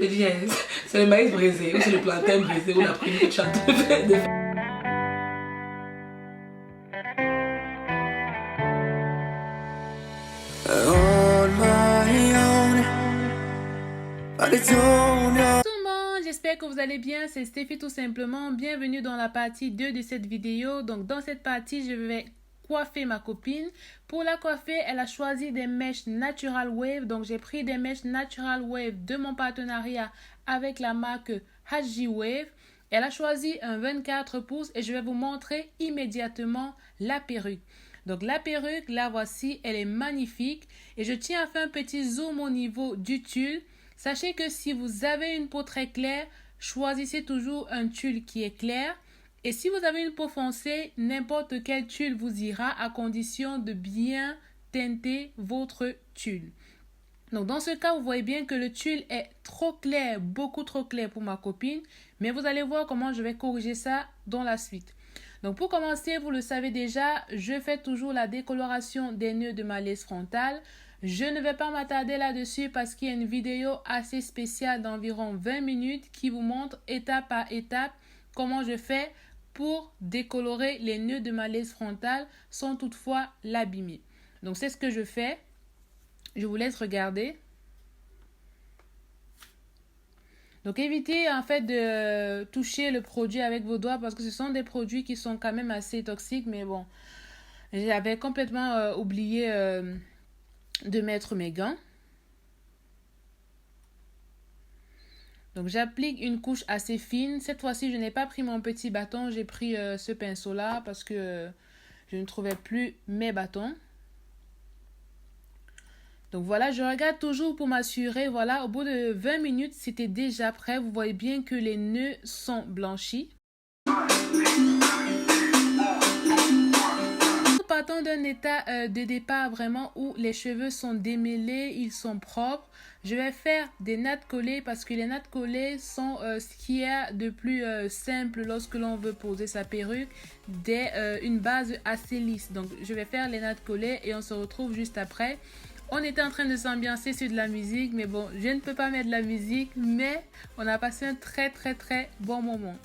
Je dis, c'est le maïs brisé, ou c'est le plantain brisé, ou la prime que tu as de faire. Tout le monde, j'espère que vous allez bien, c'est Stéphie tout simplement. Bienvenue dans la partie 2 de cette vidéo. Donc dans cette partie, je vais coiffer ma copine. Pour la coiffer, elle a choisi des mèches Natural Wave. Donc j'ai pris des mèches Natural Wave de mon partenariat avec la marque HG Wave. Elle a choisi un 24 pouces et je vais vous montrer immédiatement la perruque. Donc la perruque, la voici, elle est magnifique et je tiens à faire un petit zoom au niveau du tulle. Sachez que si vous avez une peau très claire, choisissez toujours un tulle qui est clair. Et si vous avez une peau foncée, n'importe quel tulle vous ira à condition de bien teinter votre tulle. Donc dans ce cas, vous voyez bien que le tulle est trop clair, beaucoup trop clair pour ma copine. Mais vous allez voir comment je vais corriger ça dans la suite. Donc pour commencer, vous le savez déjà, je fais toujours la décoloration des nœuds de ma laisse frontale. Je ne vais pas m'attarder là-dessus parce qu'il y a une vidéo assez spéciale d'environ 20 minutes qui vous montre étape par étape comment je fais pour décolorer les nœuds de ma laisse frontale sans toutefois l'abîmer. Donc c'est ce que je fais. Je vous laisse regarder. Donc évitez en fait de toucher le produit avec vos doigts parce que ce sont des produits qui sont quand même assez toxiques. Mais bon, j'avais complètement oublié de mettre mes gants. Donc j'applique une couche assez fine. Cette fois-ci, je n'ai pas pris mon petit bâton. J'ai pris ce pinceau-là parce que je ne trouvais plus mes bâtons. Donc voilà, je regarde toujours pour m'assurer. Voilà, au bout de 20 minutes, c'était déjà prêt. Vous voyez bien que les nœuds sont blanchis. Nous partons d'un état de départ vraiment où les cheveux sont démêlés, ils sont propres. Je vais faire des nattes collées parce que les nattes collées sont ce qu'il y a de plus simple lorsque l'on veut poser sa perruque, une base assez lisse. Donc je vais faire les nattes collées et on se retrouve juste après. On était en train de s'ambiancer sur de la musique, mais bon, je ne peux pas mettre de la musique, mais on a passé un très bon moment.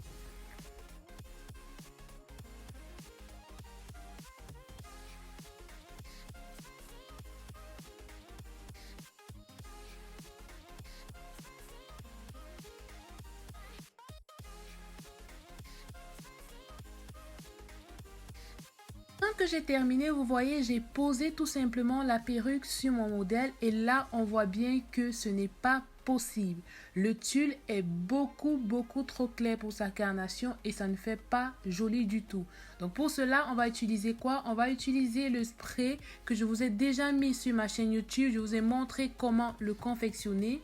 Quand que j'ai terminé, vous voyez, j'ai posé tout simplement la perruque sur mon modèle et là, on voit bien que ce n'est pas possible. Le tulle est beaucoup trop clair pour sa carnation et ça ne fait pas joli du tout. Donc pour cela, on va utiliser quoi? On va utiliser le spray que je vous ai déjà mis sur ma chaîne YouTube. Je vous ai montré comment le confectionner.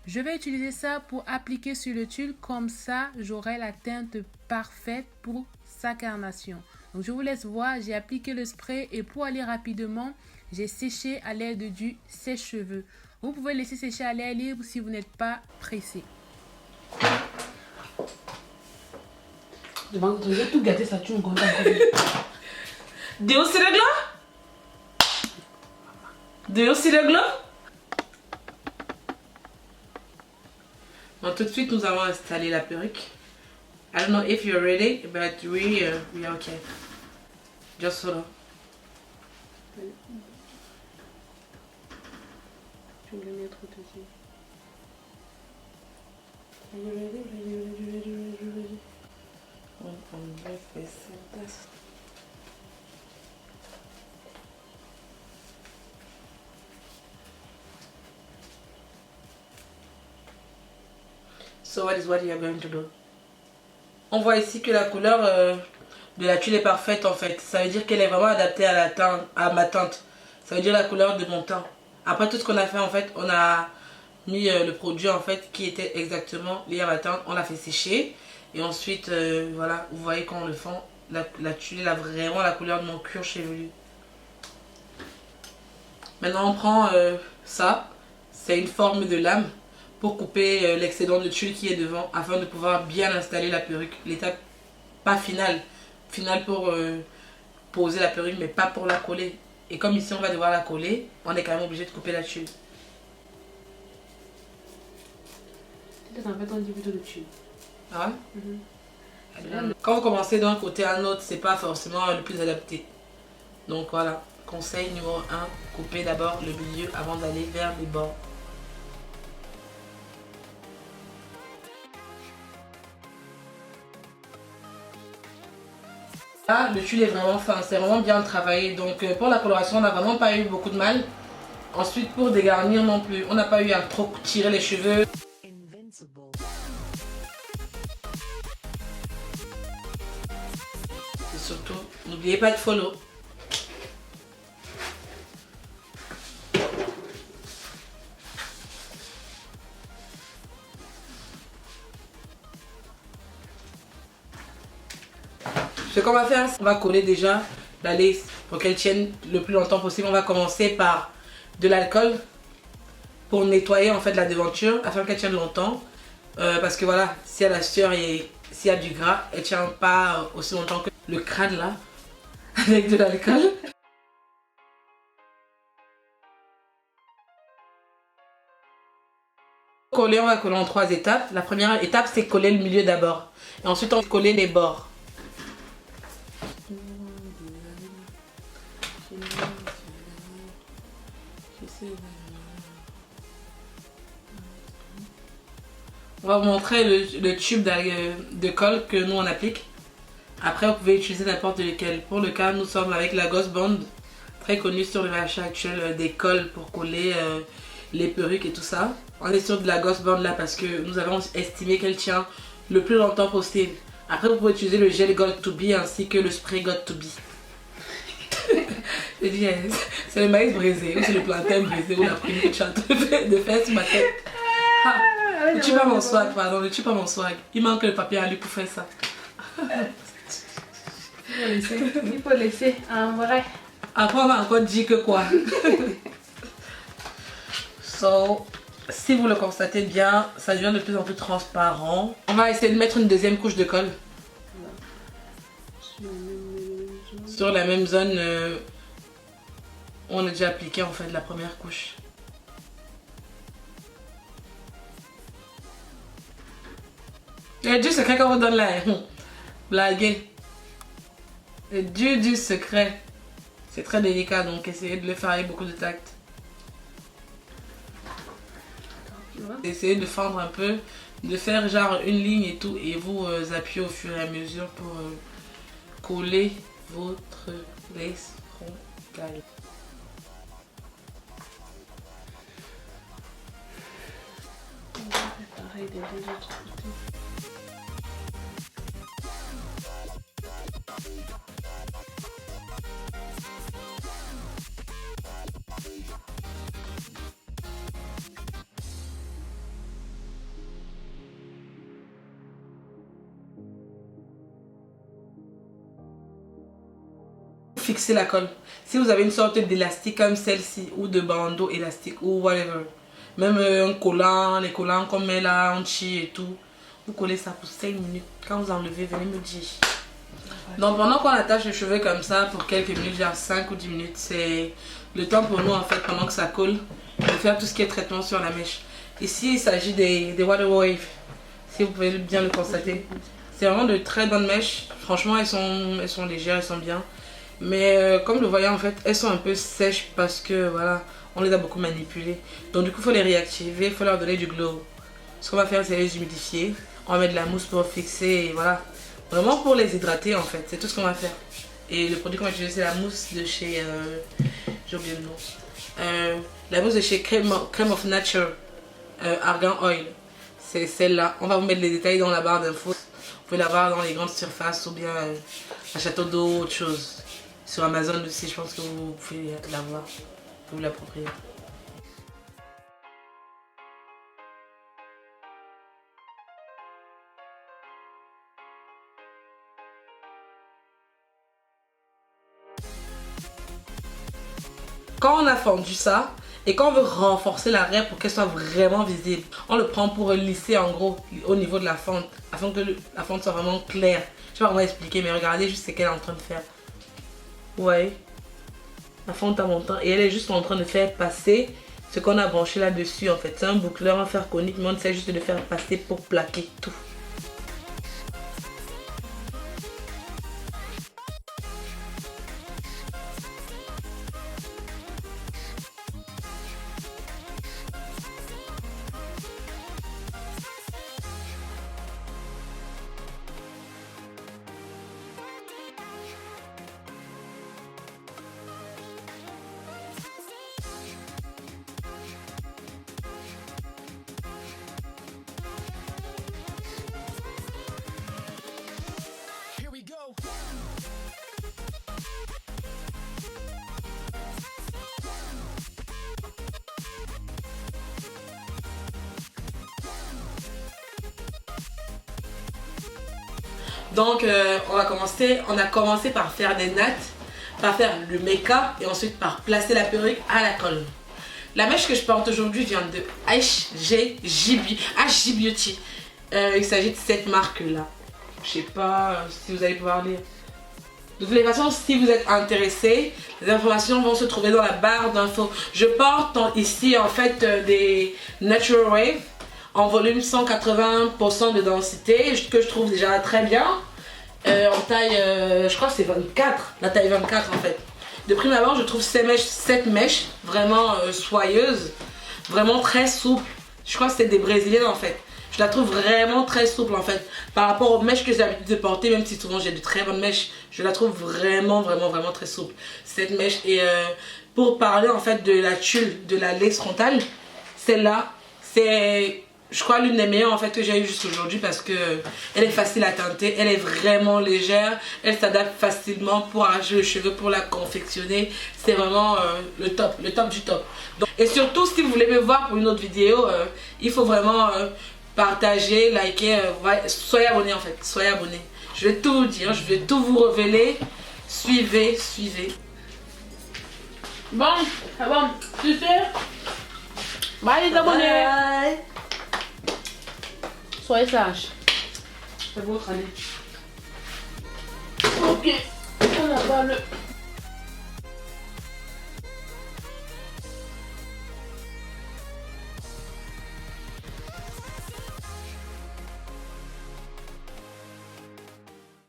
Je vais utiliser ça pour appliquer sur le tulle, comme ça j'aurai la teinte parfaite pour sa carnation. Donc je vous laisse voir, j'ai appliqué le spray et pour aller rapidement, j'ai séché à l'aide du sèche-cheveux. Vous pouvez laisser sécher à l'air libre si vous n'êtes pas pressé. Je vais tout gâter ça, tu me comptes encore. Dieu c'est réglo? Dieu c'est réglo? Bon, tout de suite, nous allons installer la perruque. I don't know if you're ready, but we are okay. Just hold on. Je vais le mettre au-dessus. Are you ready? On va faire ça. So what you are going to do? On voit ici que la couleur de la tuile est parfaite en fait. Ça veut dire qu'elle est vraiment adaptée à ma teinte. Ça veut dire la couleur de mon teint. Après tout ce qu'on a fait en fait, on a mis le produit en fait qui était exactement lié à ma teinte. On l'a fait sécher. Et ensuite, voilà, vous voyez quand on le fend, la tuile a vraiment la couleur de mon cuir chevelu. Maintenant on prend ça. C'est une forme de lame pour couper l'excédent de tulle qui est devant afin de pouvoir bien installer la perruque. L'étape pas finale pour poser la perruque mais pas pour la coller. Et comme ici on va devoir la coller, on est quand même obligé de couper la tulle. Peut-être en fait on dit plutôt le tube. Ah ouais? Quand vous commencez d'un côté à un autre, c'est pas forcément le plus adapté. Donc voilà, conseil numéro 1, coupez d'abord le milieu avant d'aller vers les bords. Là, le tulle est vraiment fin, c'est vraiment bien travaillé. Donc pour la coloration, on n'a vraiment pas eu beaucoup de mal. Ensuite, pour dégarnir non plus, on n'a pas eu à trop tirer les cheveux. Et surtout, n'oubliez pas de follow. Ce qu'on va faire, on va coller déjà la lace pour qu'elle tienne le plus longtemps possible. On va commencer par de l'alcool pour nettoyer en fait la devanture afin qu'elle tienne longtemps. Parce que voilà, s'il y a la sueur et s'il y a du gras, elle ne tient pas aussi longtemps que le crâne là, avec de l'alcool. Coller, on va coller en 3 étapes. La première étape, c'est coller le milieu d'abord. Et ensuite, on va coller les bords. On va vous montrer le tube de colle que nous on applique. Après vous pouvez utiliser n'importe lequel. Pour le cas nous sommes avec la Ghost Bond, très connue sur le marché actuel des colles pour coller les perruques et tout ça. On est sur de la Ghost Bond là parce que nous avons estimé qu'elle tient le plus longtemps possible. Après vous pouvez utiliser le gel Got To Be ainsi que le spray Got To Be. Je dis c'est le maïs brisé ou c'est le plantain brisé ou la prime que tu as de faire sur ma tête. Ah. Ne tue pas mon swag, pardon, ne tue pas mon swag. Il manque le papier à lui pour faire ça. Il faut laisser en vrai. Après, on va encore dire que quoi. So, si vous le constatez bien, ça devient de plus en plus transparent. On va essayer de mettre une deuxième couche de colle. Sur la même zone où on a déjà appliqué en fait la première couche. Le du secret qu'on vous donne là, blaguez. Le du secret. C'est très délicat donc essayez de le faire avec beaucoup de tact. Essayez de fendre un peu, de faire genre une ligne et tout et vous appuyez au fur et à mesure pour coller votre lace frontale. Pareil des deux autres côtés. Fixer la colle. Si vous avez une sorte d'élastique comme celle-ci ou de bandeau élastique ou whatever, même un collant, les collants qu'on met là, on chie et tout, vous collez ça pour 5 minutes. Quand vous enlevez, venez me dire. Donc pendant qu'on attache les cheveux comme ça pour quelques minutes, genre 5 ou 10 minutes, c'est le temps pour nous en fait pendant que ça colle de faire tout ce qui est traitement sur la mèche. Ici il s'agit des water waves, si vous pouvez bien le constater. C'est vraiment de très bonnes mèches, franchement elles sont légères, elles sont bien. Mais comme vous le voyez en fait, elles sont un peu sèches parce que voilà, on les a beaucoup manipulées. Donc du coup il faut les réactiver, il faut leur donner du glow. Ce qu'on va faire c'est les humidifier, on va mettre de la mousse pour fixer et voilà. Vraiment pour les hydrater en fait, c'est tout ce qu'on va faire. Et le produit qu'on va utiliser c'est la mousse de chez, j'ai oublié le nom. La mousse de chez Crème of Nature, Argan Oil. C'est celle-là, on va vous mettre les détails dans la barre d'infos. Vous pouvez la voir dans les grandes surfaces ou bien à Château d'eau, autre chose. Sur Amazon aussi, je pense que vous pouvez la voir, vous l'approprier. Quand on a fendu ça, et quand on veut renforcer l'arrière pour qu'elle soit vraiment visible, on le prend pour lisser en gros au niveau de la fente, afin que la fente soit vraiment claire. Je sais pas comment expliquer, mais regardez juste ce qu'elle est en train de faire. Vous voyez, la fente en montant et elle est juste en train de faire passer ce qu'on a branché là-dessus en fait. C'est un boucleur en fer conique, mais on essaie juste de le faire passer pour plaquer tout. Donc on a commencé par faire des nattes, par faire le make-up et ensuite par placer la perruque à la colle. La mèche que je porte aujourd'hui vient de HG Beauty. Il s'agit de cette marque là. Je sais pas si vous allez pouvoir lire. De toutes les façons, si vous êtes intéressé, les informations vont se trouver dans la barre d'infos. Je porte ici en fait des Natural Wave en volume 180% de densité, que je trouve déjà très bien. En taille, je crois que c'est 24, la taille 24 en fait. De prime abord, je trouve cette mèche vraiment soyeuse, vraiment très souple. Je crois que c'est des brésiliennes en fait. Je la trouve vraiment très souple en fait. Par rapport aux mèches que j'ai l'habitude de porter, même si souvent j'ai de très bonnes mèches, je la trouve vraiment très souple. Cette mèche, et pour parler en fait de la tulle, de la lace frontale, celle-là, c'est, je crois, l'une des meilleures en fait que j'ai eu jusqu'à aujourd'hui parce que elle est facile à teinter, elle est vraiment légère, elle s'adapte facilement pour arracher le cheveu, pour la confectionner. C'est vraiment le top du top. Donc, et surtout, si vous voulez me voir pour une autre vidéo, il faut vraiment partager, liker, soyez abonnés en fait, soyez abonnés. Je vais tout vous dire, je vais tout vous révéler. Suivez. Bon, c'est bon. Tu sais. Bye les abonnés. Bye. Soyez sages. C'est votre année. Ok. On a pas le...